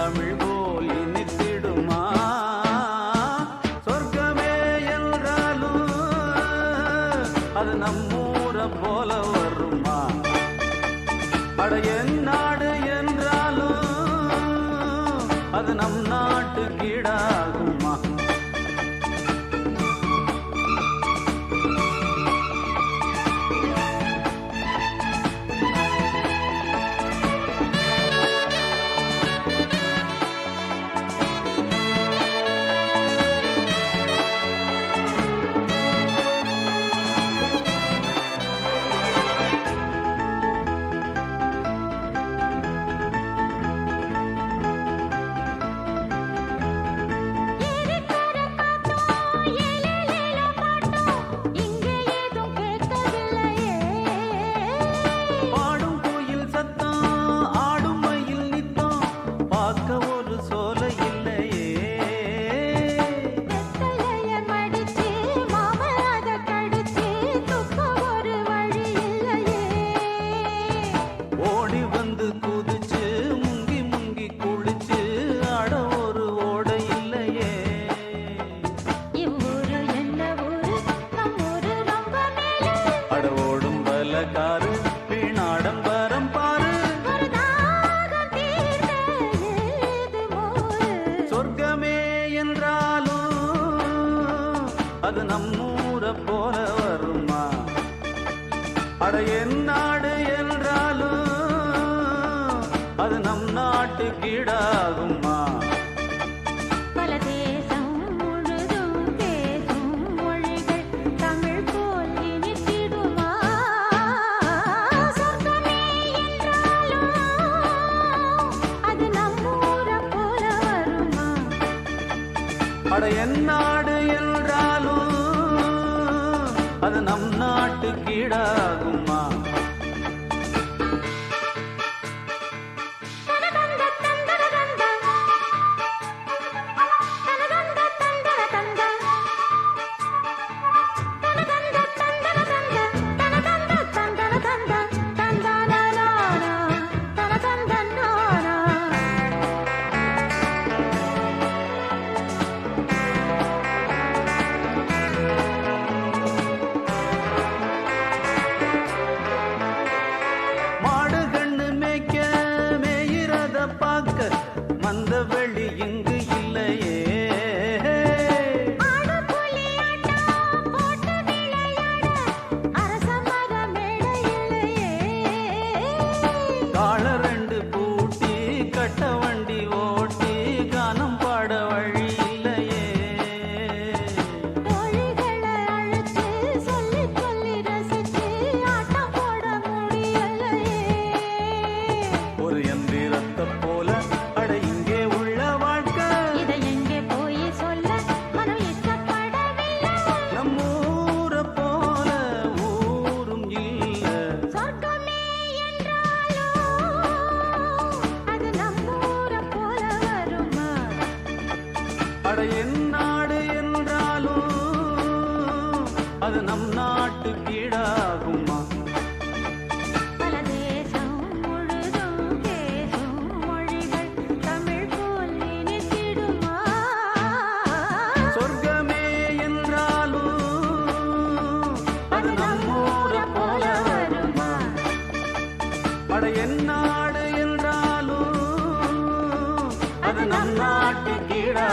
தமிழ் போல் இனித்திடுமா? சொர்க்கமே என்றாலும் அது நம்மூரை போல வருமா? அட என் நாடு என்றாலும் அது நம் நாட்டு கீடாகுமா? காரு வீணாடம்பரம் பாரு, சொர்க்கமே என்றாலும் அது நம்மூரை போல வருமா? அட என் நாடு என்றாலும் அது நம் நாட்டு கீடாகுமா? அட என் நாடு என்றாலும் அது நம் நாட்டு கீடாகுமா? அந்த வெளி இங்கு இல்லையே, கால ரெண்டு பூட்டி கட்ட வண்டி ஓட்டி கானம் பாட வழி இல்லையே, ஒரு எந்திரத்தை போல அட என் நாடு என்றாலும் அது நம் நாட்டு கீடாகுமா? பல தேசம் முழுதும் பேசும் மொழிகள் தமிழ் போல் இனித்திடுமா? சொர்க்கமே என்றாலும் அது நம்மூரை போல வருமா? அட என் நாடு என்றாலும் அது நம் நாட்டு கீடா